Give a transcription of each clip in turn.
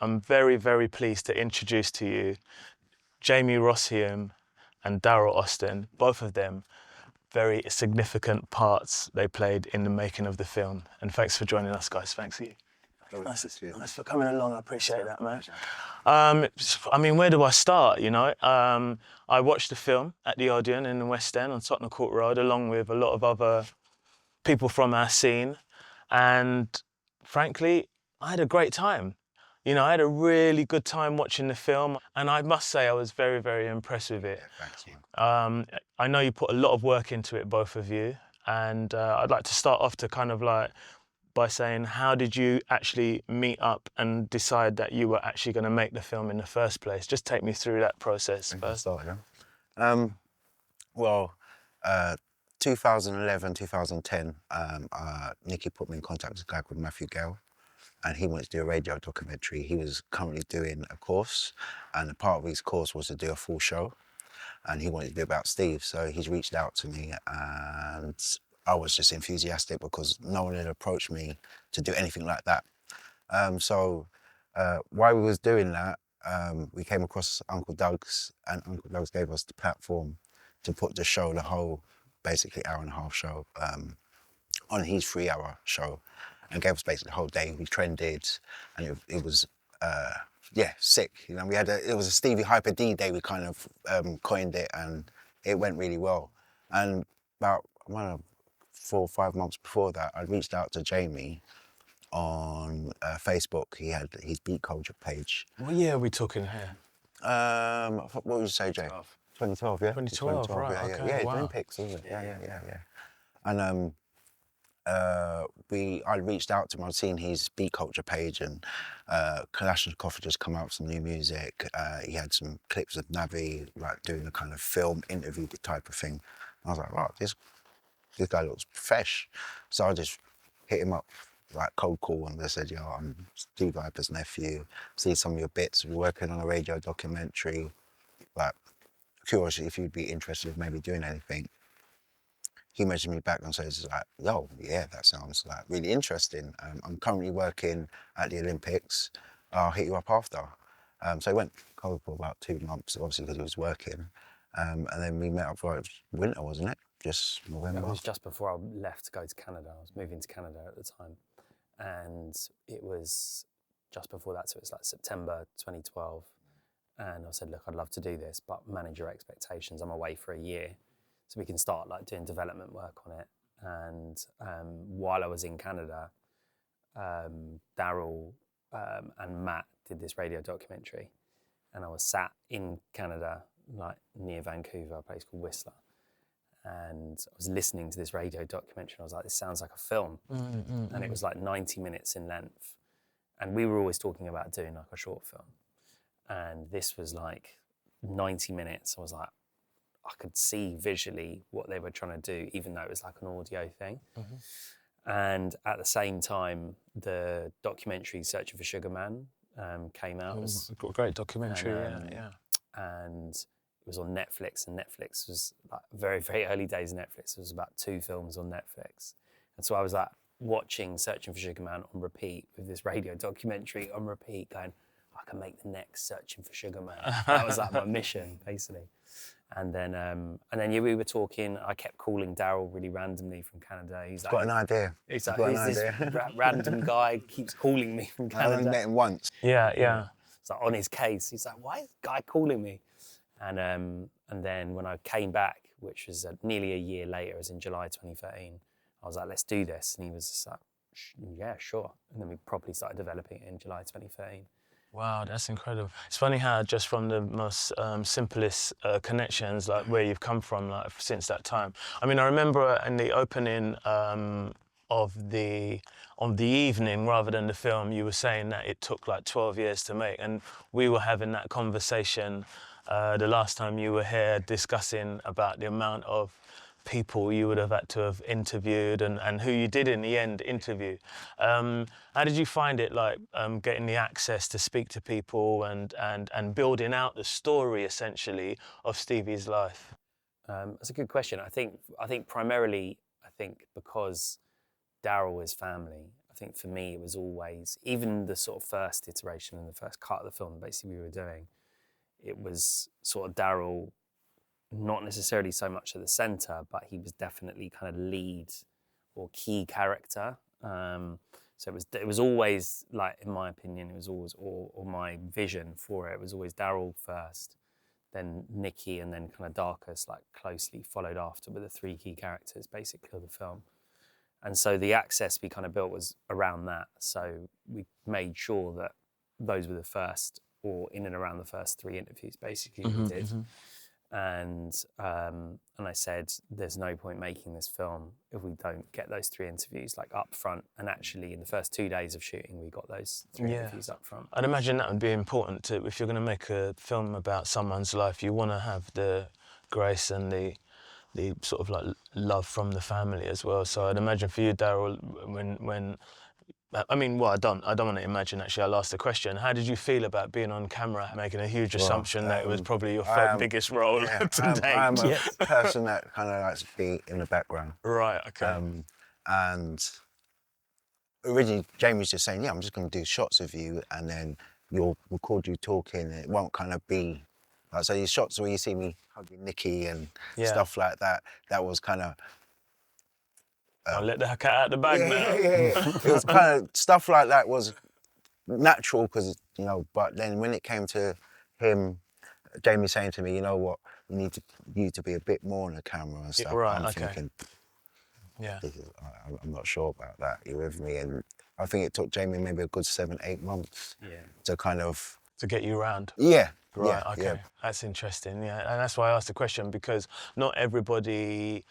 I'm very, very pleased to introduce to you Jamie Ross-Hulme and Darrell Austin. Both of them very significant parts they played in the making of the film. And thanks for joining us, guys. Thanks to you. Nice for coming along. I appreciate that, man. I mean, where do I start, you know? I watched the film at the Odeon in the West End on Tottenham Court Road, along with a lot of other people from our scene. And frankly, I had a great time. You know, I had a really good time watching the film, and I must say I was very, very impressed with it. Yeah, thanks, man. I know you put a lot of work into it, both of you, and I'd like to start off to kind of like by saying, how did you actually meet up and decide that you were actually going to make the film in the first place? Just take me through that process first. Well, 2011, 2010, Nicky put me in contact with a guy called Matthew, and he wanted to do a radio documentary. He was currently doing a course, and a part of his course was to do a full show, and he wanted to do about Steve. So he's reached out to me, and I was just enthusiastic because no one had approached me to do anything like that. While we was doing that, we came across Uncle Doug's, and Uncle Doug's gave us the platform to put the show, the whole basically hour-and-a-half show, on his 3-hour show, and gave us basically the whole day. We trended, and it was sick. You know, it was a Stevie Hyper D day. We kind of coined it, and it went really well. And about 4 or 5 months before that, I reached out to Jamie on Facebook. He had his Beat Culture page. What year are we talking here? What would you say, Jay? 2012, yeah? 2012, right, yeah, okay, yeah. wow. Olympics, wasn't it? Yeah. And I reached out to him. I'd seen his Beat Culture page, and Kalashnikov had just come out with some new music. He had some clips of Navi, like doing a kind of film interview type of thing. I was like, right, this guy looks fresh. So I just hit him up, like cold call, and they said, yo, I'm Stevie Hyper's nephew. See some of your bits. We're working on a radio documentary. Like, curious if you'd be interested in maybe doing anything. He messaged me back and says, like, yo, yeah, that sounds like really interesting. I'm currently working at the Olympics. I'll hit you up after. So he went cold for about 2 months, obviously because he was working. And then we met up for winter, wasn't it? Just November. It was just before I left to go to Canada. I was moving to Canada at the time. And it was just before that, so it was like September 2012. And I said, look, I'd love to do this, but manage your expectations. I'm away for a year, so we can start like doing development work on it. And while I was in Canada, Darrell and Matt did this radio documentary. And I was sat in Canada, like near Vancouver, a place called Whistler. And I was listening to this radio documentary, and I was like, this sounds like a film. And it was like 90 minutes in length. And we were always talking about doing like a short film. And this was like 90 minutes. I was like, I could see visually what they were trying to do, even though it was like an audio thing. And at the same time, the documentary Searching for Sugar Man came out. A great documentary, And it was on Netflix, and Netflix was like very, very early days of Netflix. There was about 2 films on Netflix. And so I was like watching Searching for Sugar Man on repeat with this radio documentary on repeat, going, I can make the next Searching for Sugar Man. That was like my mission, basically. And then we were talking. I kept calling Darrell really randomly from Canada. He's like, got an idea. He's like, who's this random guy keeps calling me from Canada? I only met him once. Yeah. It's like on his case. He's like, why is this guy calling me? And then when I came back, which was nearly a year later, as in July 2013, I was like, let's do this. And he was just like, yeah, sure. And then we properly started developing it in July 2013. Wow, that's incredible. It's funny how just from the most simplest connections, like where you've come from, like since that time. I mean, I remember in the opening of the evening, rather than the film, you were saying that it took like 12 years to make, and we were having that conversation the last time you were here, discussing about the amount of people you would have had to have interviewed and who you did in the end interview. How did you find it, like getting the access to speak to people and building out the story essentially of Stevie's life? That's a good question. I think primarily, because Darrell is family. I think for me, it was always, even the sort of first iteration and the first cut of the film, basically we were doing, it was sort of Darrell, not necessarily so much at the centre, but he was definitely kind of lead or key character. So it was always, like, in my opinion, it was always, or my vision for it was always Darrell first, then Nicky, and then kind of Darkus, like, closely followed after with the three key characters basically of the film. And so the access we kind of built was around that. So we made sure that those were the first, or in and around the first three interviews basically we did. And I said, there's no point making this film if we don't get those three interviews like up front. And actually, in the first 2 days of shooting, we got those three interviews up front. I'd imagine that would be important to, if you're going to make a film about someone's life, you want to have the grace and the sort of like love from the family as well. So I'd imagine for you, Darrell, when I mean, well, I don't want to imagine, actually. I'll ask the question. How did you feel about being on camera, making a huge assumption that it was probably your biggest role to date? I'm a person that kind of likes to be in the background. Right, okay. And originally, Jamie was just saying, yeah, I'm just going to do shots of you, and then you'll record you talking, and it won't kind of be... Like, so these shots where you see me hugging Nicky and stuff like that, that was kind of... I'll let the cat out of the bag now. It was kind of... Stuff like that was natural, because, you know, but then when it came to him, Jamie saying to me, you know what, we need you to be a bit more on the camera and stuff. Right, I'm okay. thinking, yeah, I'm not sure about that. You're with me, and I think it took Jamie maybe a good 7-8 months to kind of... To get you around. Yeah. Right, yeah, okay. yeah. That's interesting, yeah. And that's why I asked the question, because not everybody,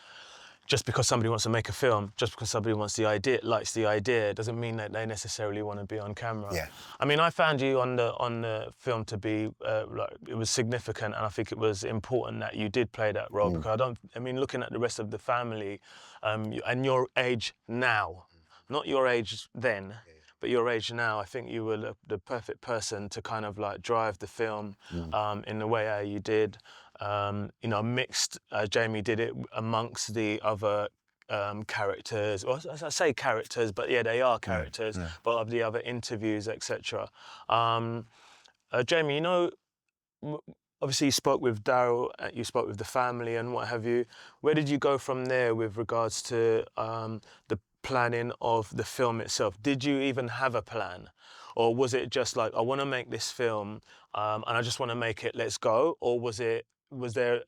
just because somebody wants to make a film, just because somebody likes the idea, doesn't mean that they necessarily want to be on camera. Yeah. I mean, I found you on the film to be, like, it was significant, and I think it was important that you did play that role, because looking at the rest of the family, and your age now, not your age then, but your age now, I think you were the perfect person to kind of like drive the film in the way how you did. You know, mixed, Jamie did it amongst the other characters. Well, I say characters, but yeah, they are characters, but of the other interviews, etc. Jamie, you know, obviously you spoke with Darrell, you spoke with the family and what have you. Where did you go from there with regards to the planning of the film itself? Did you even have a plan? Or was it just like, I want to make this film and I just want to make it, let's go? Or was there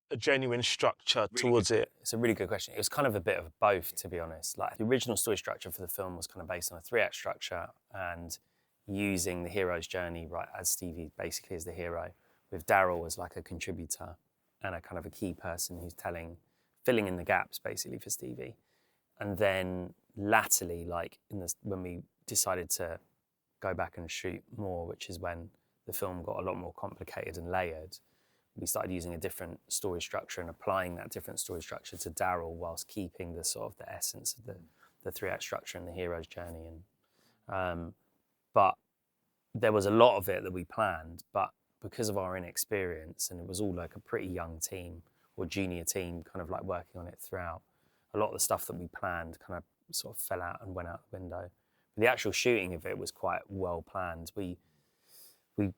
a genuine structure towards it? It's a really good question. It was kind of a bit of both, to be honest. Like, the original story structure for the film was kind of based on a 3-act structure and using the hero's journey, right, as Stevie basically is the hero, with Darrell as like a contributor and a kind of a key person who's filling in the gaps basically for Stevie. And then latterly, like when we decided to go back and shoot more, which is when the film got a lot more complicated and layered, we started using a different story structure and applying that different story structure to Darrell whilst keeping the sort of the essence of the 3-act structure and the hero's journey. And but there was a lot of it that we planned, but because of our inexperience, and it was all like a pretty young team or junior team kind of like working on it throughout, a lot of the stuff that we planned kind of sort of fell out and went out the window. But the actual shooting of it was quite well planned. We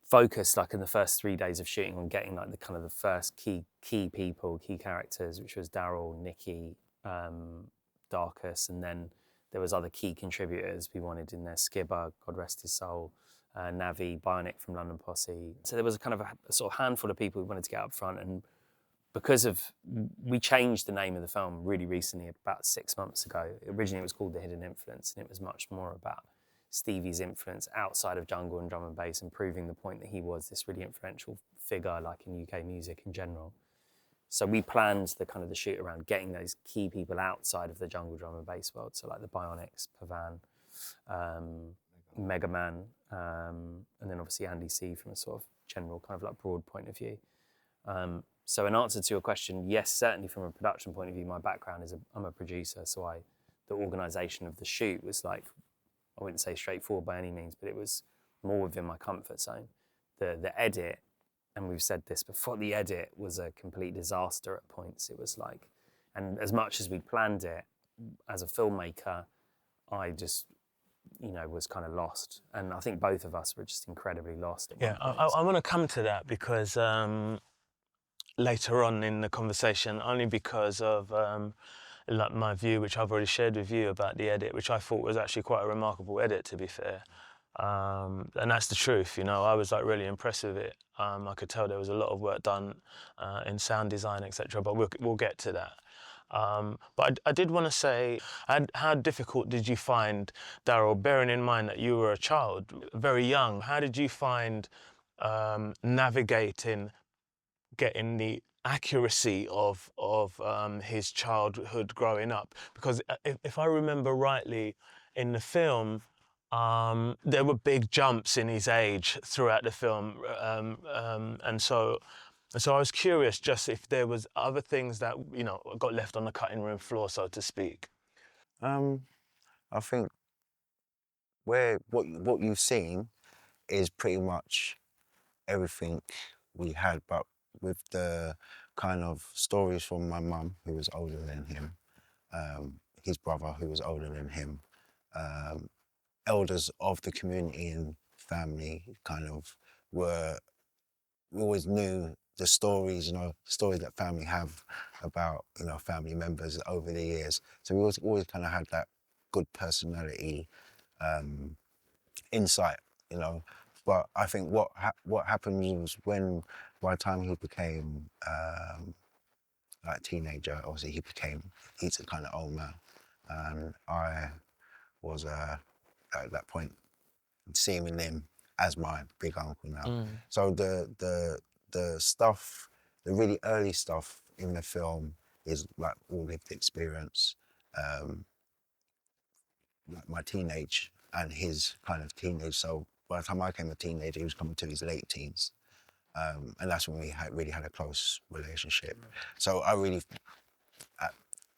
focused, like, in the first 3 days of shooting on getting like the kind of the first key people, key characters, which was Darrell, Nicky, Darkus, and then there was other key contributors we wanted in there. Skibber, God rest his soul, Navi, Bionic from London Posse. So there was a kind of a sort of handful of people we wanted to get up front, and we changed the name of the film really recently, about 6 months ago. Originally it was called The Hidden Influence, and it was much more about Stevie's influence outside of jungle and drum and bass, and proving the point that he was this really influential figure, like, in UK music in general. So we planned the shoot around getting those key people outside of the jungle drum and bass world, so like the Bionics, Pavan, Mega Man, and then obviously Andy C from a sort of general kind of like broad point of view. So in answer to your question, yes, certainly from a production point of view, my background is I'm a producer, so the organisation of the shoot was like, I wouldn't say straightforward by any means, but it was more within my comfort zone. The edit, and we've said this before, the edit was a complete disaster at points. It was like, and as much as we planned it, as a filmmaker, I just was kind of lost. And I think both of us were just incredibly lost at Yeah, one point. I want to come to that because later on in the conversation, only because of like my view, which I've already shared with you about the edit, which I thought was actually quite a remarkable edit, to be fair. And that's the truth, I was like really impressed with it. I could tell there was a lot of work done in sound design, etc. But we'll get to that. But I did want to say, how difficult did you find, Darrell, bearing in mind that you were a child, very young? How did you find navigating, getting the accuracy of his childhood growing up? Because if I remember rightly, in the film, there were big jumps in his age throughout the film, and so I was curious just if there was other things that got left on the cutting room floor, so to speak. I think what you've seen is pretty much everything we had, but with the kind of stories from my mum, who was older than him, his brother, who was older than him, um, elders of the community and family kind of were, we always knew the stories, stories that family have about, family members over the years. So we always kind of had that good personality insight, you know. But I think what happened was when, by the time he became like a teenager, obviously he's a kind of old man, and I was at that point seeing him as my big uncle now. So the stuff, the really early stuff in the film is like all lived experience. Like my teenage and his kind of teenage. So by the time I came a teenager, he was coming to his late teens. And that's when we really had a close relationship. So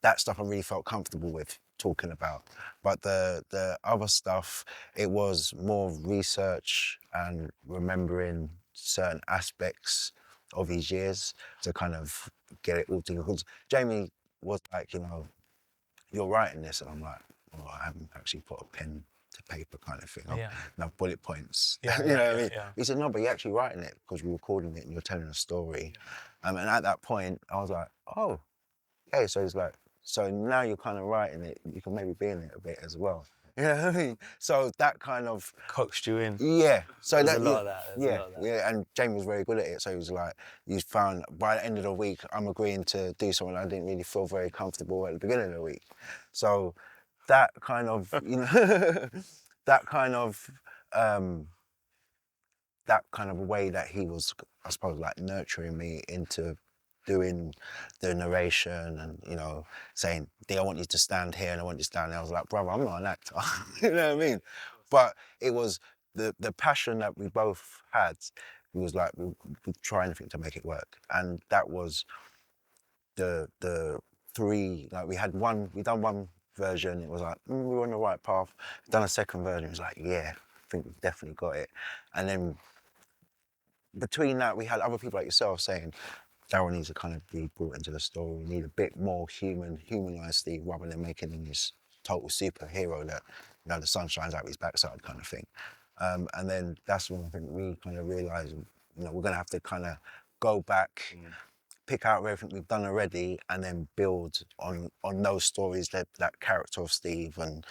that stuff I really felt comfortable with talking about. But the other stuff, it was more research and remembering certain aspects of his years to kind of get it all together. Because Jamie was like, you're writing this, and I'm like, well, I haven't actually put a pen to paper kind of thing. Yeah. No bullet points. Yeah, you know what I yeah, mean? yeah. He said, no, but you're actually writing it because we're recording it and you're telling a story. And at that point, I was like, oh, okay. So he's like, so now you're kind of writing it, you can maybe be in it a bit as well. You know what I mean? So that kind of Coaxed you in. yeah. So There's that a lot of that. There's a yeah, lot of that. yeah. And Jamie was very good at it. So he was like, you found by the end of the week, I'm agreeing to do something I didn't really feel very comfortable at the beginning of the week. So that kind of, that kind of um, that kind of way that he was, I suppose, like nurturing me into doing the narration and, saying, D, I want you to stand here and I want you to stand there. I was like, brother, I'm not an actor. You know what I mean? But it was the passion that we both had. It was like, we'd try anything to make it work. And that was the three, like we done one version, it was like, we were on the right path. Done a second version, it was like, yeah, I think we've definitely got it. And then between that, we had other people like yourself saying, Darrell needs to kind of be brought into the story. We need a bit more humanised Steve, rather than making him this total superhero that, the sun shines out his backside kind of thing. And then that's when I think we kind of realised, we're going to have to kind of go back, pick out everything we've done already, and then build on those stories, that character of Steve, and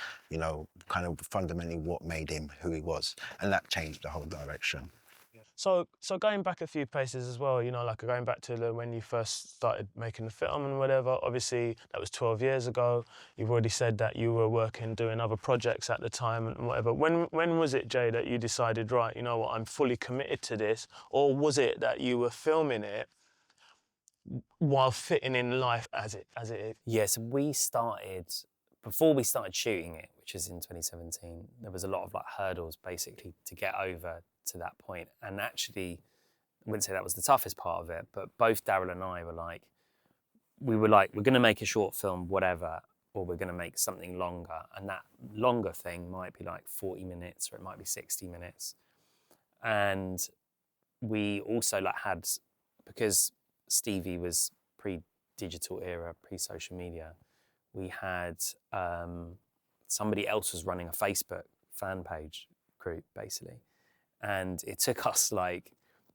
kind of fundamentally what made him who he was, and that changed the whole direction. So going back a few paces as well, like going back to when you first started making the film and whatever, obviously that was 12 years ago. You've already said that you were doing other projects at the time and whatever. When was it, Jay, that you decided, right, you know what, I'm fully committed to this? Or was it that you were filming it while fitting in life as it is? Yeah, so before we started shooting it, which was in 2017, there was a lot of like hurdles basically to get over to that point. And actually, I wouldn't say that was the toughest part of it, but both Darrell and I were like, we're going to make a short film, whatever, or we're going to make something longer. And that longer thing might be like 40 minutes or it might be 60 minutes. And we also had, because Stevie was pre-digital era, pre-social media, we had somebody else was running a Facebook fan page group, basically. And it took us like,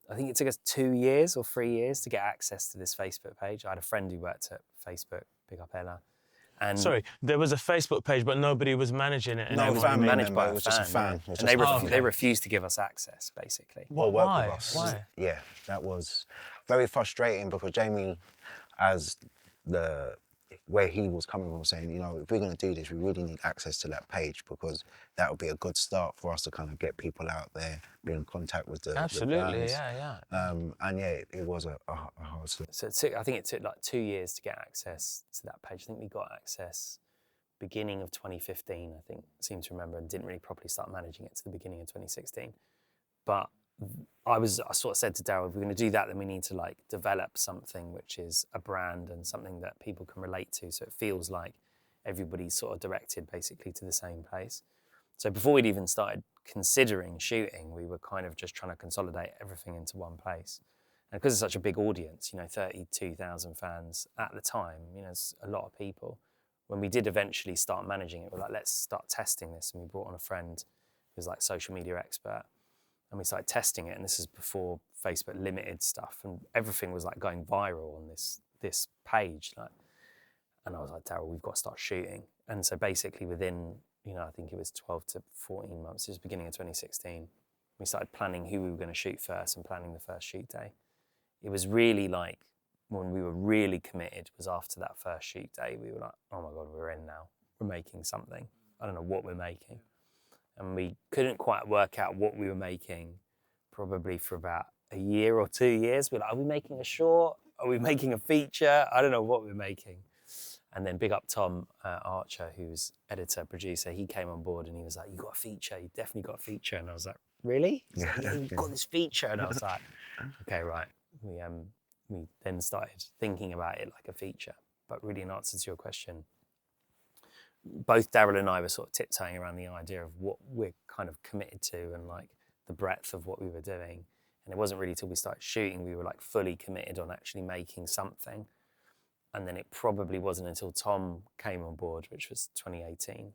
I think it took us 2 years or 3 years to get access to this Facebook page. I had a friend who worked at Facebook, big up Ella. And Sorry, there was a Facebook page, but nobody was managing it. No, anymore. family managed by member, it was just a fan. It was And just they, a fan. they refused to give us access, basically. Or work Why? with us. Why? Yeah, that was very frustrating because Jamie, as the where he was coming from, saying, you know, if we're going to do this, we really need access to that page because that would be a good start for us to kind of get people out there, be in contact with the Absolutely, fans. yeah. And yeah, it was a hard slip. So I think it took like 2 years to get access to that page. I think we got access beginning of 2015, I think, seem to remember, and didn't really properly start managing it to the beginning of 2016. But I sort of said to Darrell, if we're going to do that, then we need to like develop something which is a brand and something that people can relate to. So it feels like everybody's sort of directed basically to the same place. So before we'd even started considering shooting, we were kind of just trying to consolidate everything into one place. And because it's such a big audience, you know, 32,000 fans at the time, you know, it's a lot of people. When we did eventually start managing it, we're like, let's start testing this. And we brought on a friend who's like social media expert. And we started testing it, and this is before Facebook limited stuff, and everything was like going viral on this page. Like, and I was like, Darrell, we've got to start shooting. And so basically within, you know, I think it was 12 to 14 months, it was beginning of 2016, we started planning who we were going to shoot first and planning the first shoot day. It was really like, when we were really committed was after that first shoot day. We were like, oh my God, we're in now. We're making something. I don't know what we're making. And we couldn't quite work out what we were making probably for about a year or 2 years. We're like, are we making a short? Are we making a feature? I don't know what we're making. And then big up Tom Archer, who's editor, producer, he came on board and he was like, you got a feature, you definitely got a feature. And I was like, really? He's like, yeah, we've got this feature. And I was like, okay, right. We then started thinking about it like a feature. But really in answer to your question, both Darrell and I were sort of tiptoeing around the idea of what we're kind of committed to and like the breadth of what we were doing. And it wasn't really till we started shooting, we were like fully committed on actually making something. And then it probably wasn't until Tom came on board, which was 2018,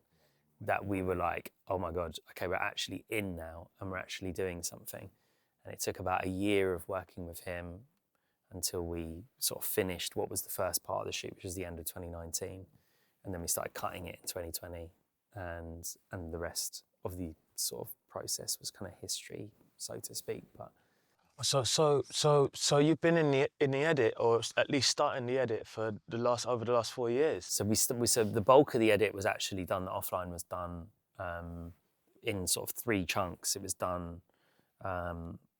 that we were like, oh my God, okay, we're actually in now and we're actually doing something. And it took about a year of working with him until we sort of finished what was the first part of the shoot, which was the end of 2019. And then we started cutting it in 2020, and the rest of the sort of process was kind of history, so to speak. But So you've been in the edit, or at least starting the edit for over the last 4 years. so so the bulk of the edit was actually done. The offline was done in sort of 3 chunks. It was done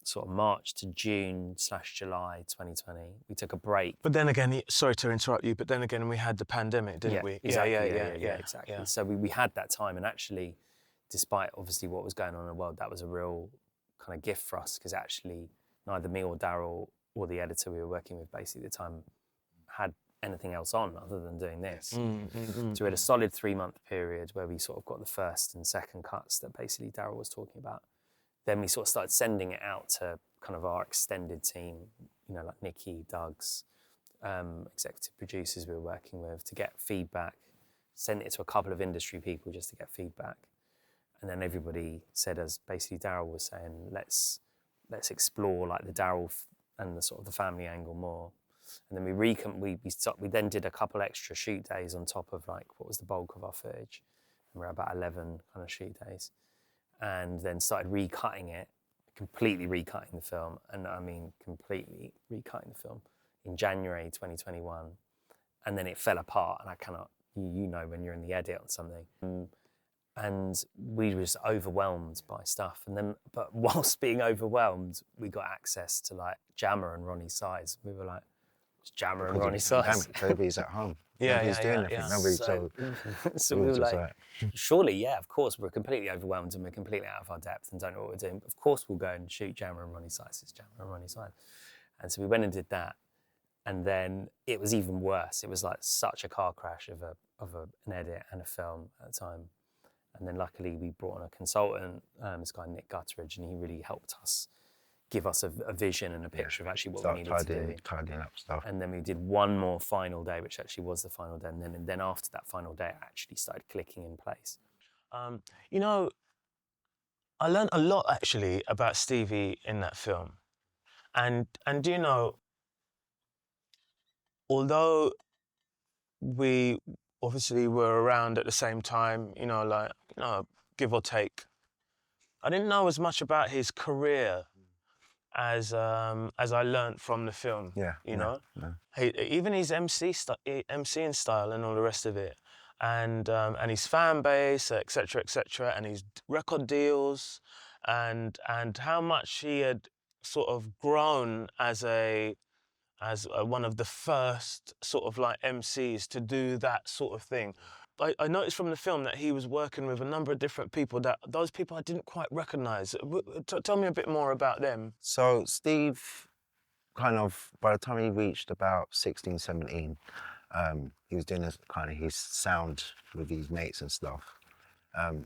sort of March to June / July 2020. We took a break. But then again, sorry to interrupt you, but then again, we had the pandemic, didn't we? Exactly, Yeah, exactly. yeah. So we had that time, and actually, despite obviously what was going on in the world, that was a real kind of gift for us, because actually neither me or Darrell or the editor we were working with basically at the time had anything else on other than doing this. So we had a solid 3-month period where we sort of got the first and second cuts that basically Darrell was talking about. Then we sort of started sending it out to kind of our extended team, you know, like Nikki, Doug's, executive producers we were working with, to get feedback. Sent it to a couple of industry people just to get feedback. And then everybody said, as basically Darrell was saying, let's explore like the Darrell and the sort of the family angle more. And then we then did a couple extra shoot days on top of like what was the bulk of our footage. And we're about 11 kind of shoot days. And then started recutting it, completely recutting the film. And I mean, completely recutting the film in January 2021. And then it fell apart, and I cannot, you know, when you're in the edit on something. And we were just overwhelmed by stuff. And then, but whilst being overwhelmed, we got access to like Jammer and Ronnie Size. We were like, it's Jammer and Ronnie Size. Toby's at home. Yeah, Nobody's doing yeah, anything. yeah. So we were like, surely, yeah, of course, we're completely overwhelmed and we're completely out of our depth and don't know what we're doing. Of course, we'll go and shoot Jammer and Ronnie Size. It's Jammer and Ronnie Size. And so we went and did that. And then it was even worse. It was like such a car crash of an edit and a film at the time. And then luckily we brought on a consultant, this guy Nick Gutteridge, and he really helped us give us a vision and a picture of actually what we needed to do. Tidying up stuff. And then we did one more final day, which actually was the final day. And then after that final day, it actually started clicking in place. You know, I learned a lot actually about Stevie in that film, and you know, although we obviously were around at the same time, you know, like, you know, give or take, I didn't know as much about his career as I learnt from the film. Yeah, You yeah, know, yeah. even his MCing style and all the rest of it, and his fan base, etc., and his record deals, and how much he had sort of grown as one of the first sort of like MCs to do that sort of thing. I noticed from the film that he was working with a number of different people, that those people I didn't quite recognise. Tell me a bit more about them. So Steve, kind of, by the time he reached about 16, 17, he was doing this kind of his sound with his mates and stuff. And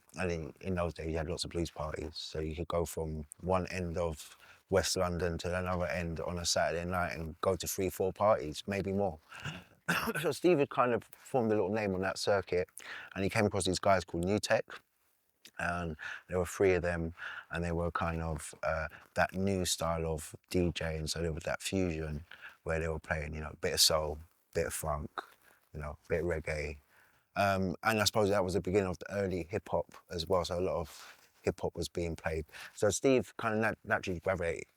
in those days, you had lots of blues parties. So you could go from one end of West London to another end on a Saturday night and go to 3, 4 parties, maybe more. So Steve had kind of formed a little name on that circuit, and he came across these guys called New Tech. And there were 3 of them, and they were kind of that new style of DJing. So there was that fusion where they were playing, you know, a bit of soul, bit of funk, you know, bit of reggae. And I suppose that was the beginning of the early hip hop as well. So a lot of hip hop was being played. So Steve kind of naturally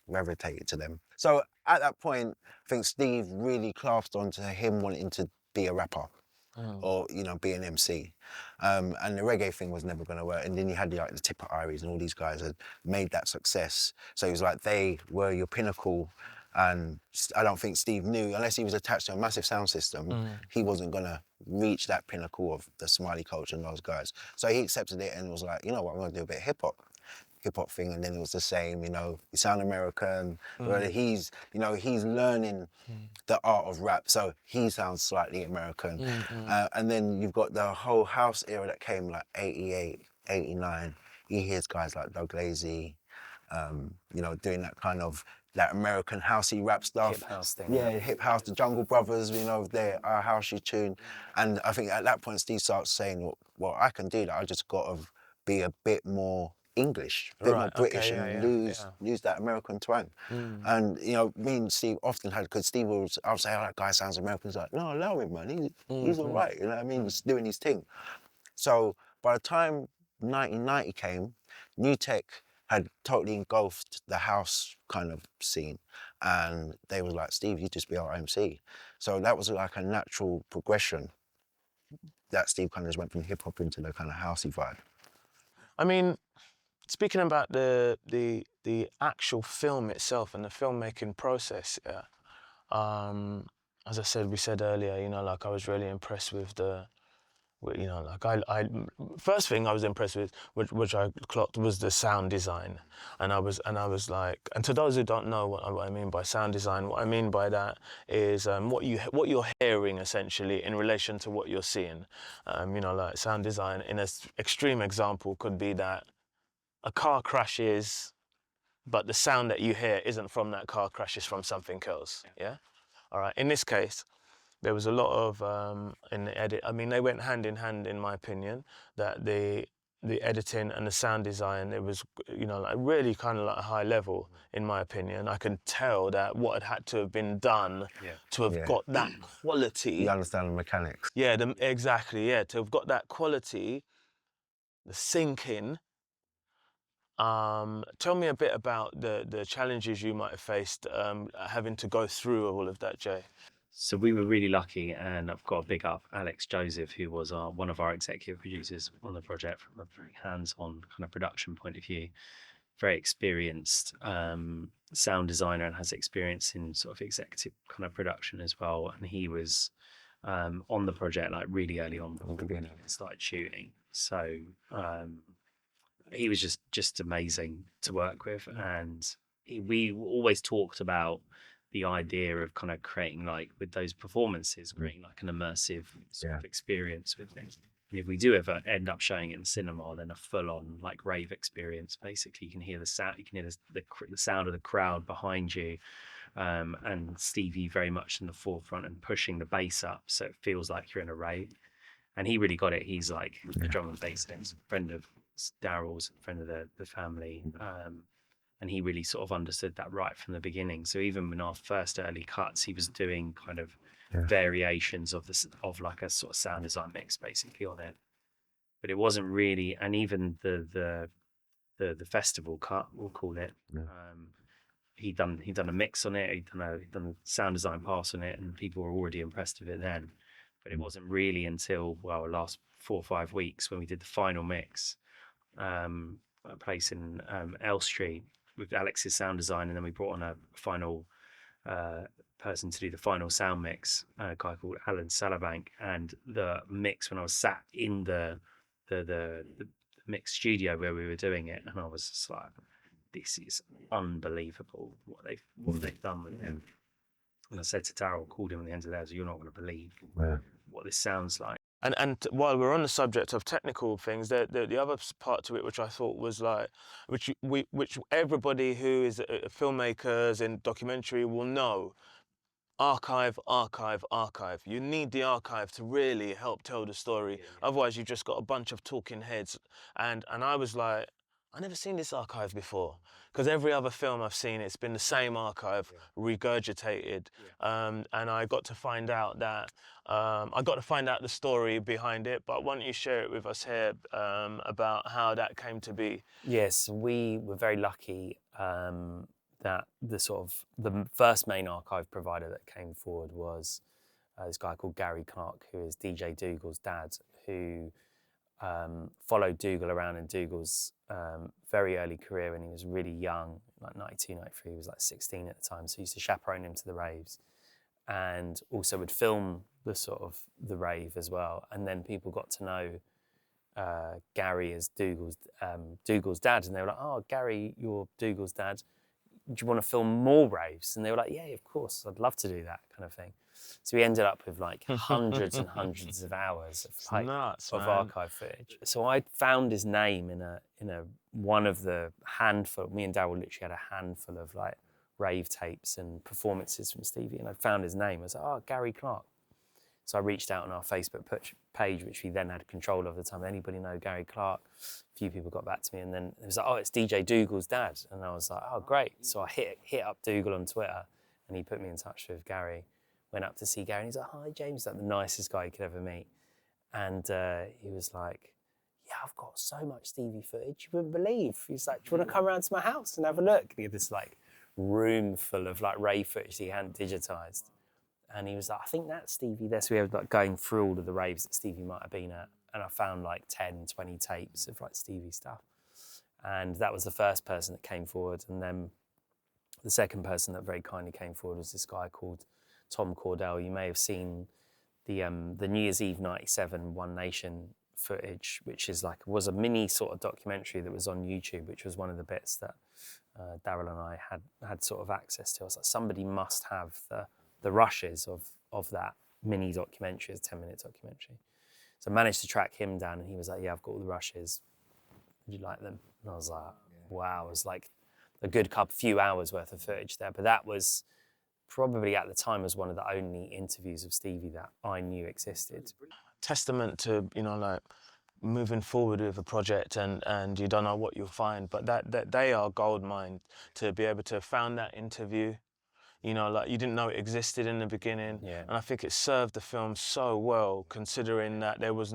gravitated to them. So at that point, I think Steve really clasped onto him wanting to be a rapper. Or, you know, be an MC. And the reggae thing was never going to work. And then you had like the Tipper Iries and all these guys had made that success. So it was like they were your pinnacle. And I don't think Steve knew, unless he was attached to a massive sound system, he wasn't going to reach that pinnacle of the Smiley Culture and those guys. So he accepted it and was like, you know what, I'm going to do a bit of hip hop thing. And then it was the same, you know, you sound American, but he's learning the art of rap, so he sounds slightly American. And then you've got the whole house era that came like 88, 89. You hear guys like Doug Lazy, you know, doing that kind of that American housey rap stuff. Hip house thing. Yeah, hip house, the Jungle Brothers, you know, our housey tune. And I think at that point Steve starts saying, well, I can do that, I just got to be a bit more English, a bit more British, and lose that American twang. And, you know, me and Steve often had, because Steve I would say, oh, that guy sounds American. He's like, no, allow him, man, he's all right, you know what I mean? He's doing his thing. So by the time 1990 came, New Tech had totally engulfed the house kind of scene. And they were like, Steve, you just be our MC. So that was like a natural progression that Steve kind of just went from hip hop into the kind of housey vibe. I mean, speaking about the actual film itself and the filmmaking process, yeah, as I said, we said earlier, you know, like I was really impressed with you know, like I first thing I was impressed with, which I clocked, was the sound design, and I was like, and to those who don't know what I mean by sound design, what I mean by that is what you're hearing essentially in relation to what you're seeing. You know, like sound design in an extreme example could be that a car crashes, but the sound that you hear isn't from that car crash, it's from something else. Yeah. All right. In this case, there was a lot of in the edit. I mean, they went hand in hand, in my opinion. That the editing and the sound design, it was, you know, like really kind of like a high level, in my opinion. I can tell that what had to have been done to have got that quality. You understand the mechanics. Yeah, exactly. Yeah, to have got that quality, the syncing. Tell me a bit about the challenges you might have faced having to go through all of that, Jay. So we were really lucky, and I've got to big up Alex Joseph, who was one of our executive producers on the project from a very hands-on kind of production point of view. Very experienced sound designer and has experience in sort of executive kind of production as well. And he was on the project like really early on before we started shooting. So he was just amazing to work with, and we always talked about the idea of kind of creating, like with those performances, creating like an immersive sort of experience with things. And if we do ever end up showing it in cinema, then a full-on like rave experience. Basically, you can hear the sound, you can hear the sound of the crowd behind you, and Stevie very much in the forefront and pushing the bass up, so it feels like you're in a rave. And he really got it. He's like a drum and bass friend of Darrell's a friend of the family, and he really sort of understood that right from the beginning. So even in our first early cuts, he was doing kind of variations of like a sort of sound design mix basically on it. But it wasn't really, and even the festival cut, we'll call it. He'd done a mix on it. He'd done a sound design pass on it, and people were already impressed with it then. But it wasn't really until the last 4 or 5 weeks when we did the final mix, a place in Elstree with Alex's sound design, and then we brought on a final person to do the final sound mix, a guy called Alan Salabank. And the mix, when I was sat in the mix studio where we were doing it, and I was just like, this is unbelievable what they've done with him. And I said to Darrell, called him at the end of the day, so you're not going to believe what this sounds like. And while we're on the subject of technical things, the other part to it, which I thought was like, which everybody who is filmmakers in documentary will know, archive. You need the archive to really help tell the story. Otherwise, you've just got a bunch of talking heads. And I was like, I never seen this archive before, because every other film I've seen, it's been the same archive regurgitated. And I got to find out that the story behind it. But why don't you share it with us here about how that came to be? Yes, we were very lucky that the first main archive provider that came forward was this guy called Gary Clark, who is DJ Dougal's dad, who followed Dougal around in Dougal's very early career when he was really young, like 92, 93. He was like 16 at the time, so he used to chaperone him to the raves, and also would film the rave as well. And then people got to know Gary as Dougal's dad, and they were like, "Oh, Gary, you're Dougal's dad. Do you want to film more raves?" And they were like, "Yeah, of course, I'd love to do that," kind of thing. So we ended up with like hundreds and hundreds of hours of archive footage. So I found his name in a one of the handful. Me and Darrell literally had a handful of like rave tapes and performances from Stevie, and I found his name. I was like, "Oh, Gary Clark." So I reached out on our Facebook page, which we then had control of at the time. Anybody know Gary Clark? A few people got back to me, and then it was like, "Oh, it's DJ Dougal's dad." And I was like, "Oh, great." So I hit up Dougal on Twitter, and he put me in touch with Gary. Went up to see Gary, and he's like, "Hi, James," like the nicest guy you could ever meet. And he was like, "Yeah, I've got so much Stevie footage you wouldn't believe." He's like, "Do you want to come around to my house and have a look?" And he had this like room full of like rave footage he hadn't digitized. And he was like, "I think that's Stevie there." So we were like going through all of the raves that Stevie might have been at. And I found like 10, 20 tapes of like Stevie stuff. And that was the first person that came forward. And then the second person that very kindly came forward was this guy called Tom Cordell. You may have seen the New Year's Eve '97 One Nation footage, which was a mini sort of documentary that was on YouTube, which was one of the bits that Darrell and I had sort of access to. I was like, somebody must have the rushes of that mini documentary, it's a 10-minute documentary. So I managed to track him down, and he was like, "Yeah, I've got all the rushes. Would you like them?" And I was like, wow, it was like a good few hours worth of footage there. But that was probably at the time was one of the only interviews of Stevie that I knew existed. Testament to, like moving forward with a project, and you don't know what you'll find, but that they are gold mine to be able to have found that interview. Like you didn't know it existed in the beginning. Yeah. And I think it served the film so well, considering that there was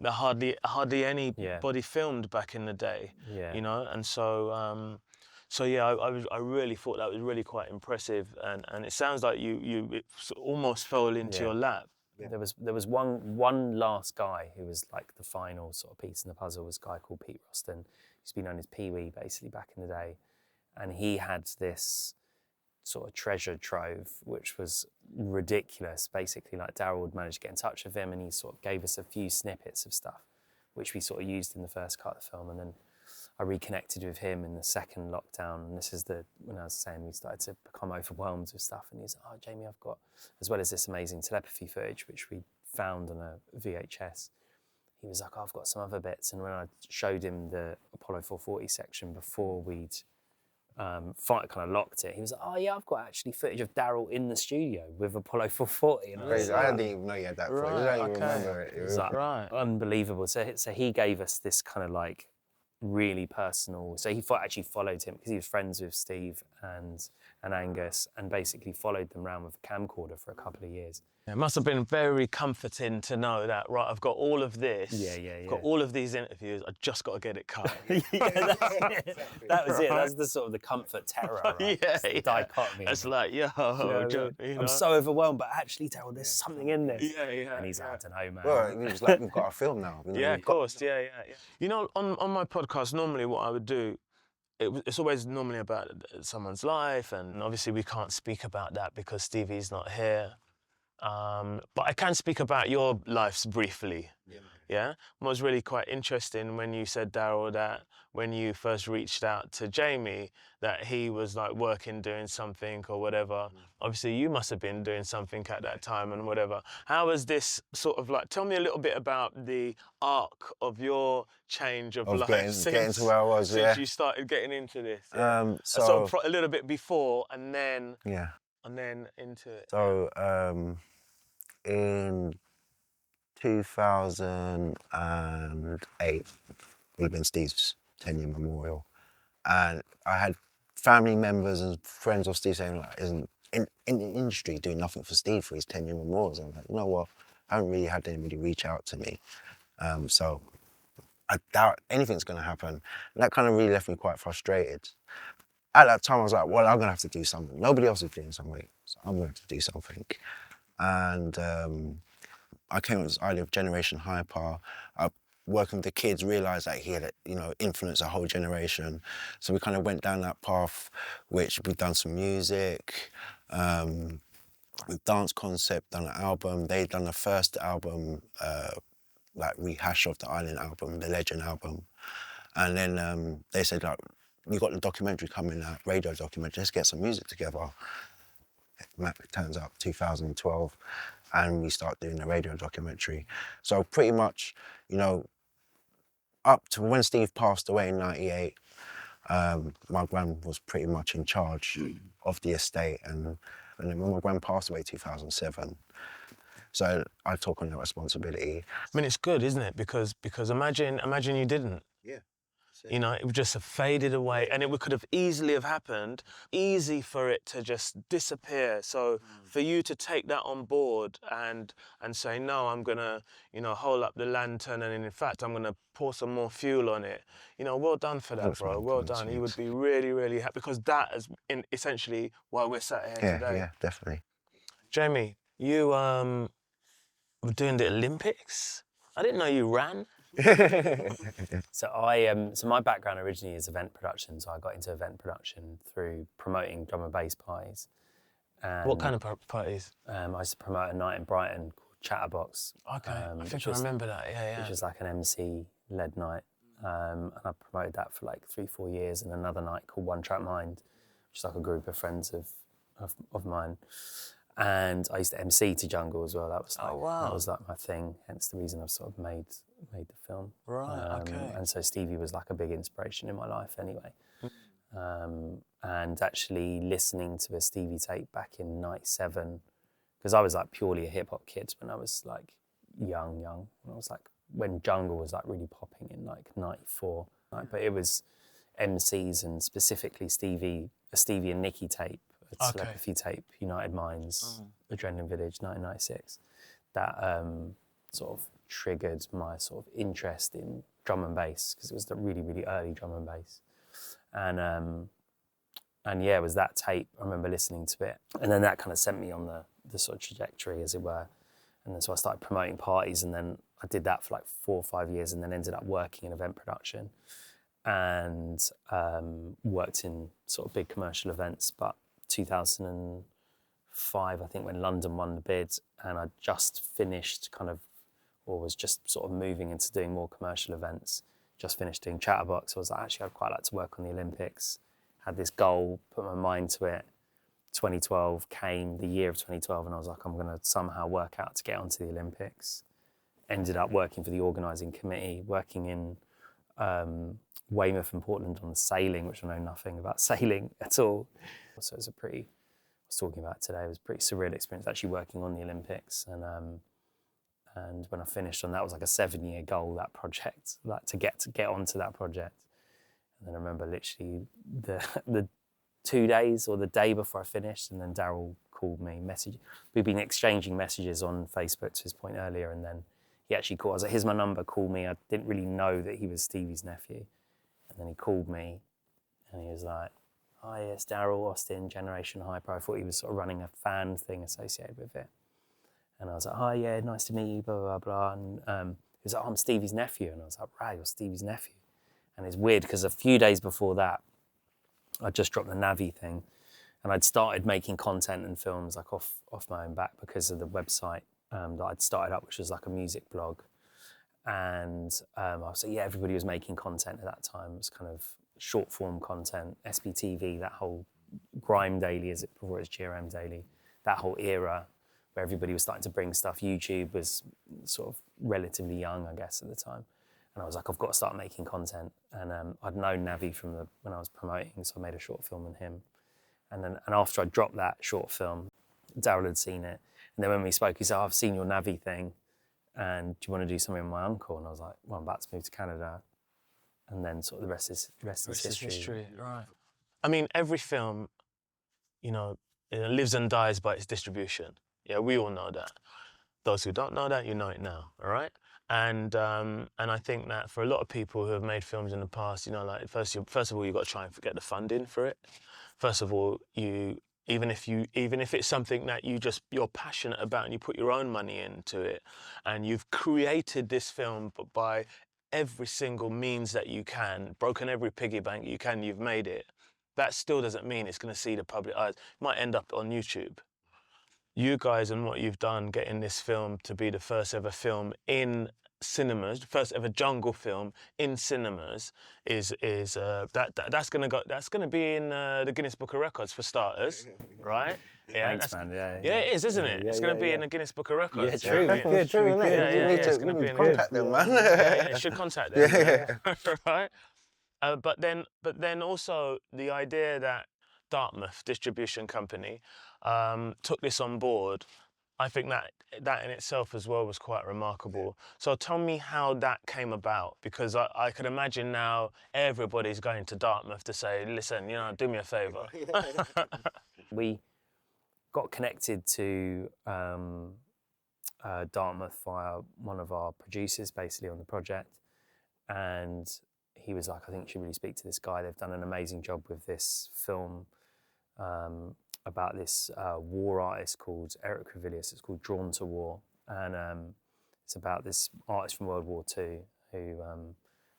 hardly anybody filmed back in the day. Yeah. And so yeah, I really thought that was really quite impressive, and it sounds like it almost fell into your lap. Yeah. There was one last guy who was like the final sort of piece in the puzzle, was a guy called Pete Roston. He's been known as Pee Wee basically back in the day, and he had this sort of treasure trove which was ridiculous. Basically, like Darrell would manage to get in touch with him, and he sort of gave us a few snippets of stuff which we sort of used in the first cut of the film. And then I reconnected with him in the second lockdown, and this is when I was saying we started to become overwhelmed with stuff, and he's like, "Oh, Jamie, I've got," as well as this amazing telepathy footage which we found on a VHS, he was like, "Oh, I've got some other bits." And when I showed him the Apollo 440 section before we'd kind of locked it. He was like, "Oh yeah, I've got actually footage of Darrell in the studio with Apollo 440." And Crazy. I didn't even know you had that footage. I don't even remember it. it was like unbelievable. So he gave us this kind of like really personal. So he actually followed him because he was friends with Steve and Angus, and basically followed them around with a camcorder for a couple of years. It must have been very comforting to know that, right, I've got all of this, got all of these interviews, I just got to get it cut. That was it. That's the sort of the comfort terror, right? The dichotomy. It's like, I'm so overwhelmed, but actually, Darrell, there's something in this. Yeah. And he's like, I don't know, man. Well, it was like, we've got a film now. You know, Yeah, of course, yeah. You know, on my podcast, normally what I would do, it's always normally about someone's life, and obviously we can't speak about that because Stevie's not here. But I can speak about your lives briefly. Yeah? What was really quite interesting when you said, Darrell, that when you first reached out to Jamie, that he was like working, doing something or whatever. Obviously, you must have been doing something at that time and whatever. How was this sort of like, tell me a little bit about the arc of your change of life getting to where I was, since you started getting into this. Yeah? So a little bit before and then into it. So in 2008 would have been Steve's 10-year memorial, and I had family members and friends of Steve saying, like, isn't in the industry doing nothing for Steve for his 10-year memorials. I'm like, you know what, I haven't really had anybody reach out to me, so I doubt anything's going to happen. And that kind of really left me quite frustrated. At that time I was like, well, I'm going to have to do something. Nobody else is doing something, so I'm going to have to do something. And I came up with this idea of Generation Hyper. Working with the kids, realised that he had, influenced a whole generation. So we kind of went down that path, which we've done some music, with dance concept, done an album. They'd done the first album, like rehash of the Island album, the Legend album. And then they said, like, we got the documentary coming out, radio documentary, let's get some music together. It turns out 2012, and we start doing a radio documentary. So pretty much, up to when Steve passed away in '98, my gran was pretty much in charge of the estate, and then when my gran passed away in 2007, so I took on that responsibility. I mean, it's good, isn't it? Because imagine you didn't. Yeah. You know, it would just have faded away, and it could have easily have happened, easy for it to just disappear. So for you to take that on board and say, no, I'm gonna, hold up the lantern, and in fact, I'm gonna pour some more fuel on it. Well done for that, bro. Well done. You would be really, really happy, because that is essentially why we're sat here today. Yeah, definitely. Jamie, you were doing the Olympics? I didn't know you ran. So so my background originally is event production. So I got into event production through promoting drum and bass parties. What kind of parties? I used to promote a night in Brighton called Chatterbox. Okay, I think I remember that. Yeah. Which was like an MC-led night, and I promoted that for like 3-4 years. And another night called One Track Mind, which is like a group of friends of mine. And I used to MC to Jungle as well. That was like, that was like my thing. Hence the reason I've sort of made the film. Right. Okay. And so Stevie was like a big inspiration in my life anyway. And actually listening to a Stevie tape back in '97, because I was like purely a hip hop kid when I was like young. And I was like, when Jungle was like really popping in like '94. But it was MCs, and specifically a Stevie and Nicky tape. A Telepathy tape, United Minds, Adrenaline Village, 1996. That sort of triggered my sort of interest in drum and bass, because it was the really, really early drum and bass. And yeah, it was that tape. I remember listening to it, and then that kind of sent me on the sort of trajectory, as it were. And then so I started promoting parties, and then I did that for like 4 or 5 years, and then ended up working in event production, and worked in sort of big commercial events. But 2005, I think, when London won the bid, and I just finished was just sort of moving into doing more commercial events, just finished doing Chatterbox. I was like, actually, I'd quite like to work on the Olympics. Had this goal, put my mind to it. 2012 came, the year of 2012, and I was like, I'm going to somehow work out to get onto the Olympics. Ended up working for the organising committee, working in Weymouth and Portland on sailing, which I know nothing about sailing at all. So it's a pretty, I was talking about today, it was a pretty surreal experience actually working on the Olympics. And when I finished on that, was like a 7-year goal, that project, like to get onto that project. And then I remember literally the 2 days or the day before I finished, and then Darrell called me, we've been exchanging messages on Facebook to his point earlier, and then he actually called. I was like, here's my number, call me. I didn't really know that he was Stevie's nephew. And then he called me and he was like, hi, it's Darrell Austin, Generation Hyper. I thought he was sort of running a fan thing associated with it. And I was like, hi, yeah, nice to meet you, blah, blah, blah. And he was like, oh, I'm Stevie's nephew. And I was like, right, you're Stevie's nephew. And it's weird because a few days before that, I just dropped the Navi thing. And I'd started making content and films like off my own back because of the website that I'd started up, which was like a music blog. And I was like, yeah, everybody was making content at that time. It was kind of short form content, SBTV, that whole Grime Daily, as it before it was GRM Daily, that whole era where everybody was starting to bring stuff. YouTube was sort of relatively young, I guess, at the time. And I was like, I've got to start making content. And I'd known Navi from when I was promoting, so I made a short film on him. And after I dropped that short film, Darrell had seen it. And then when we spoke, he said, oh, I've seen your Navi thing, and do you want to do something with my uncle? And I was like, well, I'm about to move to Canada. And then sort of the rest is history. Right. I mean, every film, you know, it lives and dies by its distribution. Yeah, we all know that. Those who don't know that, you know it now, all right? And I think that for a lot of people who have made films in the past, you know, like first of all, you've got to try and get the funding for it. First of all, even if it's something that you're passionate about and you put your own money into it, and you've created this film by every single means that you can, broken every piggy bank you can, you've made it. That still doesn't mean it's going to see the public eyes. It might end up on YouTube. You guys and what you've done, getting this film to be the first ever film in cinemas, the first ever jungle film in cinemas, that's gonna be in the Guinness Book of Records for starters, right? Yeah, thanks, man. Yeah, it is, isn't it? It's gonna be in the Guinness Book of Records. Yeah, true. Good, true, innit? Yeah, It's gonna be in contact them, man. Yeah, should contact them. Right. But then also the idea that Dartmouth Distribution Company took this on board, I think that in itself as well was quite remarkable. So tell me how that came about, because I could imagine now everybody's going to Dartmouth to say, listen, you know, do me a favour. We got connected to Dartmouth via one of our producers, basically, on the project. And he was like, I think you should really speak to this guy. They've done an amazing job with this film about this war artist called Eric Revilius. It's called Drawn to War. And it's about this artist from World War II who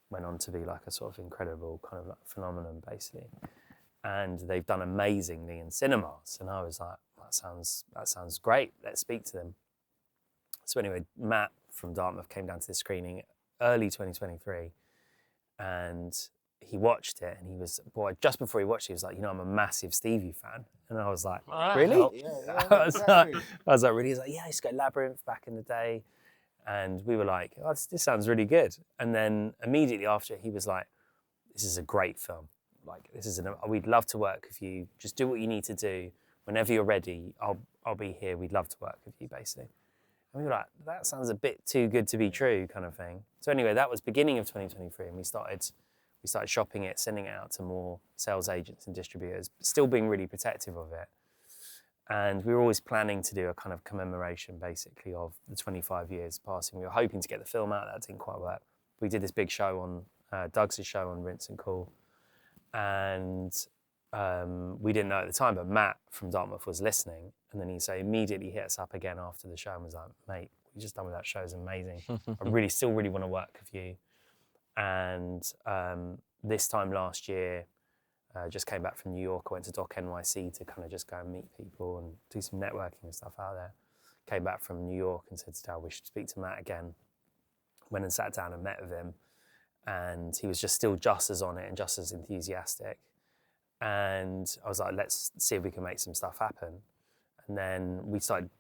went on to be like a sort of incredible kind of like phenomenon, basically. And they've done amazingly in cinemas. And I was like, that sounds great. Let's speak to them. So anyway, Matt from Dartmouth came down to the screening early 2023, and he watched it, and he was, just before he watched it, he was like, you know, I'm a massive Stevie fan. And I was like, really? I was like, really? He's like, yeah, I used to go Labyrinth back in the day. And we were like, oh, this sounds really good. And then immediately after, he was like, this is a great film. Like, we'd love to work with you. Just do what you need to do. Whenever you're ready, I'll be here. We'd love to work with you, basically. And we were like, that sounds a bit too good to be true, kind of thing. So anyway, that was beginning of 2023, and we started shopping it, sending it out to more sales agents and distributors, still being really protective of it. And we were always planning to do a kind of commemoration, basically, of the 25 years passing. We were hoping to get the film out. That didn't quite work. We did this big show on Doug's show on Rinse and Cool, and we didn't know at the time, but Matt from Dartmouth was listening, and then he immediately hit us up again after the show and was like, mate, what you just done with that show is amazing. I still really want to work with you. And this time last year, just came back from New York. I went to Doc NYC to kind of just go and meet people and do some networking and stuff out there. Came back from New York and said to Darrell, we should speak to Matt again. Went and sat down and met with him. And he was still just as on it and just as enthusiastic. And I was like, let's see if we can make some stuff happen. And then we started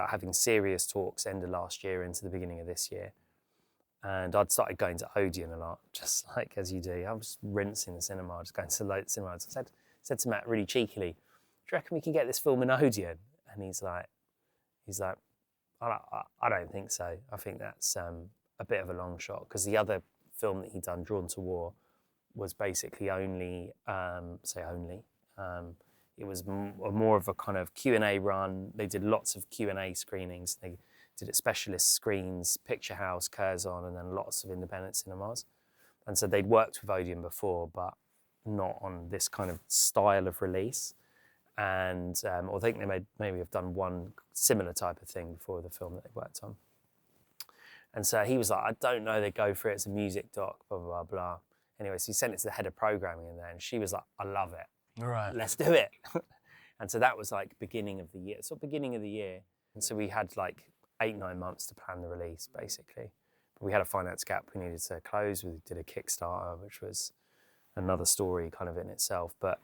having serious talks end of last year into the beginning of this year. And I'd started going to Odeon a lot, just like as you do. I was rinsing the cinema, just going to loads of cinemas. I said to Matt really cheekily, "Do you reckon we can get this film in Odeon?" And he's like, I don't think so. I think that's a bit of a long shot, because the other film that he'd done, Drawn to War, was basically only, it was more of a kind of Q&A run. They did lots of Q&A screenings. They did it specialist screens, Picture House, Curzon, and then lots of independent cinemas. And so they'd worked with Odeon before, but not on this kind of style of release. And or I think they maybe have done one similar type of thing before the film that they worked on. And so he was like, "I don't know, they go for it, it's a music doc, blah, blah, blah, blah." Anyway, so he sent it to the head of programming in there, and she was like, "I love it. Right. Let's do it." And so that was like beginning of the year. And so we had like 8-9 months to plan the release, basically. But we had a finance gap we needed to close. We did a Kickstarter, which was another story kind of in itself. But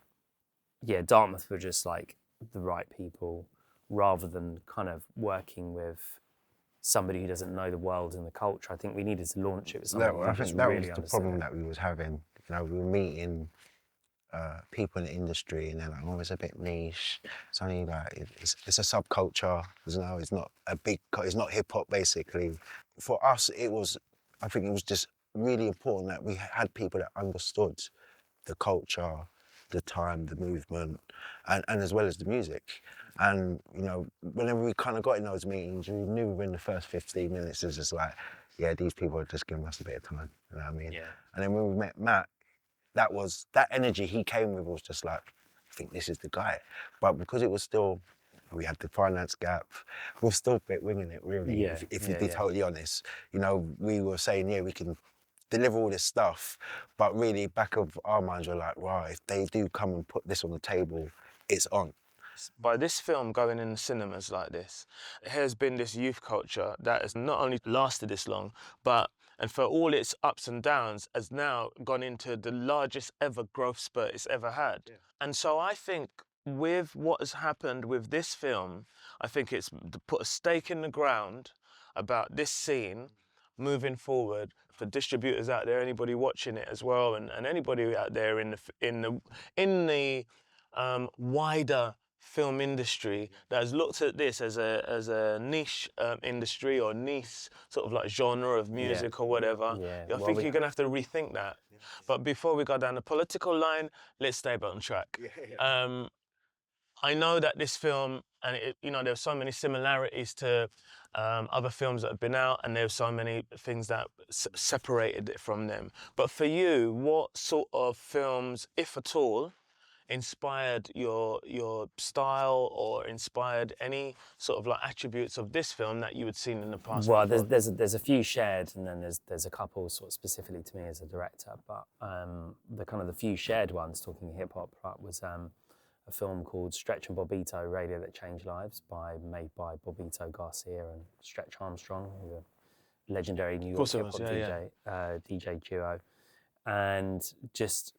yeah, Dartmouth were just like the right people, rather than kind of working with somebody who doesn't know the world and the culture. I think we needed to launch it with somebody I who think just that really was the understood problem it. that we was having. You know, we were meeting people in the industry, and they're like, "Oh, it's a bit niche. It's only like it's a subculture. You know, it's not a big. It's not hip hop, basically." For us, I think it was just really important that we had people that understood the culture, the time, the movement, and as well as the music. And, you know, whenever we kind of got in those meetings, we knew within the first 15 minutes, it was just like, yeah, these people are just giving us a bit of time, you know what I mean? Yeah. And then when we met Matt, that energy he came with was just like, I think this is the guy. But because it was still, we had the finance gap, we were still a bit winging it, really, Yeah, if yeah, to be yeah. totally honest. You know, we were saying, yeah, we can deliver all this stuff, but really back of our minds were like, wow, if they do come and put this on the table, it's on. By this film going in the cinemas like this, there has been this youth culture that has not only lasted this long, but, and for all its ups and downs, has now gone into the largest ever growth spurt it's ever had. Yeah. And so I think with what has happened with this film, I think it's to put a stake in the ground about this scene moving forward for distributors out there, anybody watching it as well, and anybody out there in the wider film industry that has looked at this as a niche industry or niche sort of like genre of music or whatever. Yeah. I Well, think you're going to have to rethink that. But before we go down the political line, let's stay on track. I know that this film, and there's so many similarities to other films that have been out, and there's so many things that separated it from them. But for you, what sort of films, if at all, inspired your style or inspired any sort of like attributes of this film that you had seen in the past? Well, before? there's a few shared, and then there's a couple sort of specifically to me as a director. But the few shared ones, talking hip hop, was a film called Stretch and Bobbito, Radio That Changed Lives, made by Bobbito Garcia and Stretch Armstrong, who are legendary New York hip hop DJ duo. And just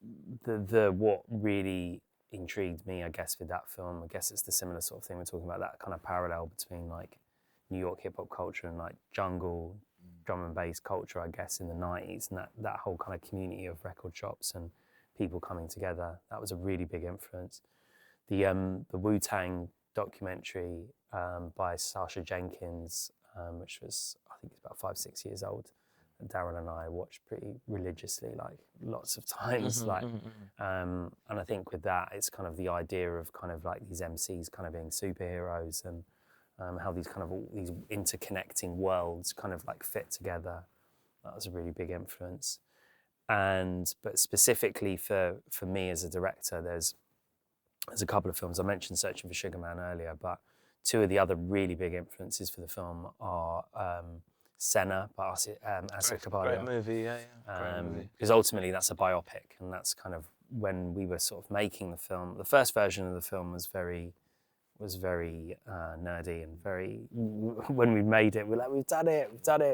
the what really intrigued me, I guess, with that film, I guess it's the similar sort of thing we're talking about, that kind of parallel between like New York hip hop culture and like jungle drum and bass culture, I guess, in the 90s, and that whole kind of community of record shops and people coming together. That was a really big influence. The Wu-Tang documentary by Sasha Jenkins, which was, I think it's about 5-6 years old, Darrell and I watched pretty religiously, like lots of times. And I think with that, it's kind of the idea of kind of like these MCs kind of being superheroes, and how these kind of all these interconnecting worlds kind of like fit together. That was a really big influence. But specifically for me as a director, there's a couple of films. I mentioned Searching for Sugar Man earlier, but two of the other really big influences for the film are Senna by Asif Kapadia. Great movie, yeah. Great movie. Because ultimately that's a biopic, and that's kind of when we were sort of making the film. The first version of the film was very nerdy and very. When we made it, we're like, we've done it.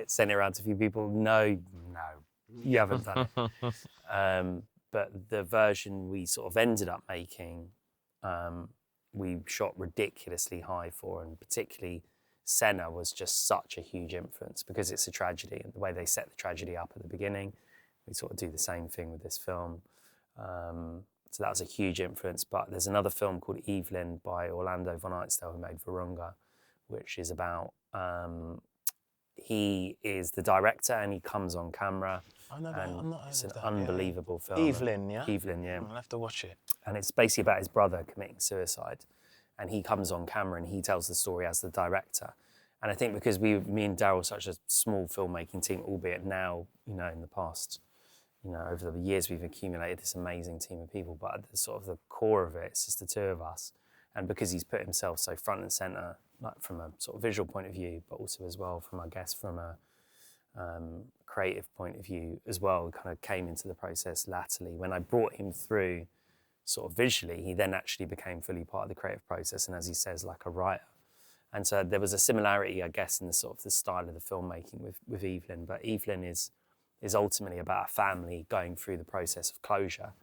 Sent it around to a few people. No, you haven't done it. But the version we sort of ended up making, we shot ridiculously high for, and particularly Senna was just such a huge influence because it's a tragedy, and the way they set the tragedy up at the beginning, we sort of do the same thing with this film. So that was a huge influence. But there's another film called Evelyn by Orlando von Eitzdale, who made Virunga, which is about, he is the director and he comes on camera. I'm not It's an that, unbelievable film. Evelyn, yeah? Evelyn, yeah. I'll have to watch it. And it's basically about his brother committing suicide. And he comes on camera and he tells the story as the director. And I think because me and Darrell are such a small filmmaking team, albeit now, in the past, over the years we've accumulated this amazing team of people, but at the sort of the core of it, it's just the two of us. And because he's put himself so front and center, like from a sort of visual point of view, but also as well from, I guess, from a creative point of view as well, kind of came into the process latterly. When I brought him through sort of visually, he then actually became fully part of the creative process, and as he says, like a writer. And so there was a similarity, I guess, in the sort of the style of the filmmaking with Evelyn. But Evelyn is ultimately about a family going through the process of closure,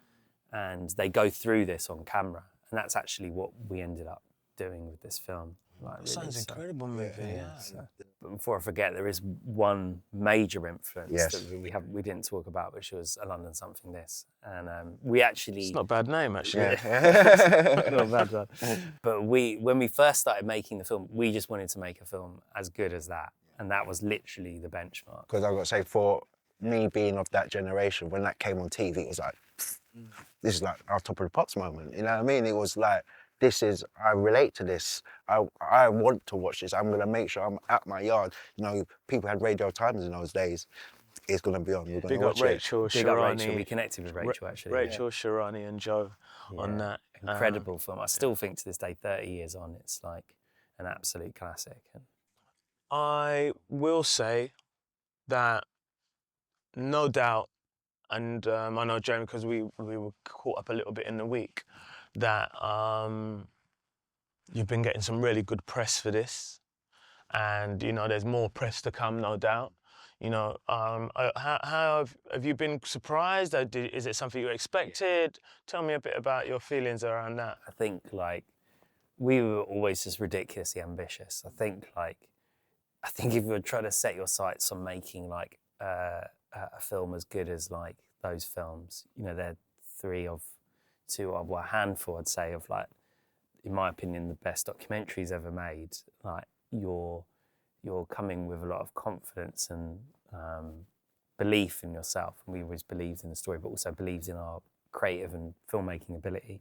and they go through this on camera, and that's actually what we ended up doing with this film. Like, That sounds incredible movie. Yeah. So, but before I forget, there is one major influence Yes. that we didn't talk about, which was A London Something This, and we actually. It's not a bad name, actually. Not a bad one. But when we first started making the film, we just wanted to make a film as good as that, and that was literally the benchmark. Because I've got to say, for me being of that generation, when that came on TV, it was like, this is like our Top of the Pops moment. You know what I mean? It was like, I relate to this. I want to watch this. I'm going to make sure I'm at my yard. People had Radio Times in those days. It's going to be on. We're going Big to up watch it. Rachel, Big up Shirani. Rachel. We connected with Rachel, actually. Rachel, Shirani and Joe on that. Incredible film. I still think to this day, 30 years on, it's like an absolute classic. I will say that, no doubt, and I know Jamie, because we were caught up a little bit in the week, that you've been getting some really good press for this, and there's more press to come, no doubt. How have you been surprised? Is it something you expected? Tell me a bit about your feelings around that. I think we were always just ridiculously ambitious. I think if you were trying to set your sights on making a film as good as those films, they're a handful, I'd say, of in my opinion, the best documentaries ever made. You're coming with a lot of confidence and belief in yourself, and we always believed in the story, but also believed in our creative and filmmaking ability.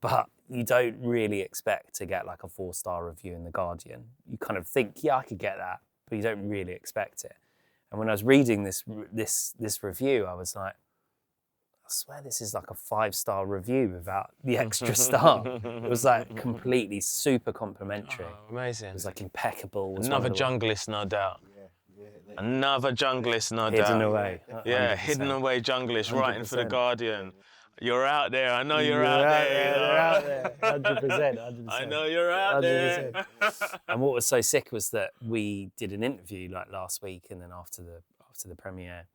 But you don't really expect to get a 4-star review in The Guardian. You kind of think, yeah, I could get that, but you don't really expect it. And when I was reading this review, I was like, I swear this is a 5-star review without the extra star. It was completely super complimentary. Oh, amazing. It was impeccable. It was Another junglist, no doubt. Another junglist, no doubt. Hidden away. Yeah, 100%. hidden away junglist, writing for The 100%. Guardian. You're out there. I know you're out there. You're out there. 100%. I know you're out there. And what was so sick was that we did an interview last week, and then after the premiere.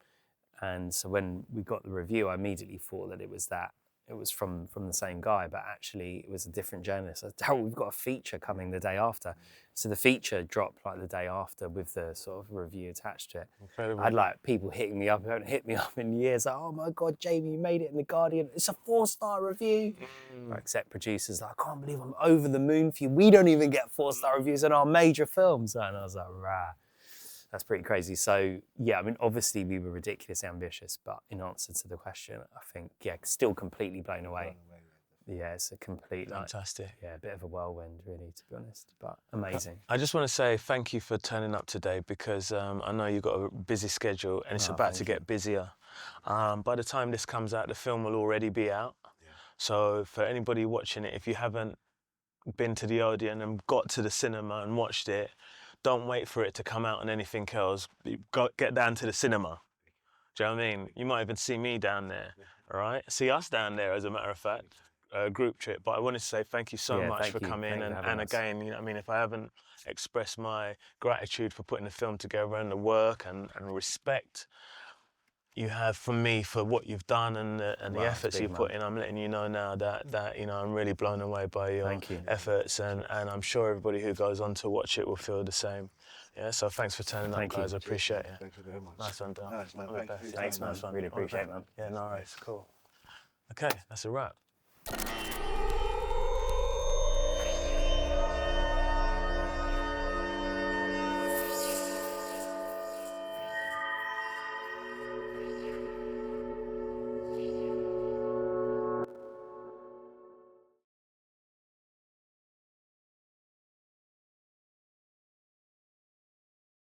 And so when we got the review, I immediately thought that it was from the same guy, but actually it was a different journalist. I said, Darrell, we've got a feature coming the day after. So the feature dropped the day after with the sort of review attached to it. Incredible. I had people hitting me up who haven't hit me up in years. Oh my God, Jamie, you made it in The Guardian. It's a 4-star review. Except producers, I can't believe I'm over the moon for you. We don't even get 4-star reviews on our major films. And I was like, rah. That's pretty crazy. So, yeah, obviously we were ridiculously ambitious, but in answer to the question, I think, still completely blown away. Yeah, it's a complete, fantastic. A bit of a whirlwind, really, to be honest, but amazing. I just want to say thank you for turning up today, because I know you've got a busy schedule and it's about to get busier. By the time this comes out, the film will already be out. Yeah. So for anybody watching it, if you haven't been to the Odeon and got to the cinema and watched it, don't wait for it to come out on anything else. Get down to the cinema. Do you know what I mean? You might even see me down there, all right? See us down there, as a matter of fact, a group trip. But I wanted to say thank you so much for coming. And again, if I haven't expressed my gratitude for putting the film together and the work and respect you have from me for what you've done and the Wow, efforts big, you man. put in. I'm letting you know now that you know I'm really blown away by your Thank you. efforts, and I'm sure everybody who goes on to watch it will feel the same. Yeah, so thanks for turning Thank up, guys. you. I appreciate it. Thank you very much. Nice one, Darrell. Nice, man. All the Thank you best. for your Yeah, Thanks, time, man. nice one. Really All the appreciate it, best. man. Yeah, no worries. Cool. Okay, that's a wrap.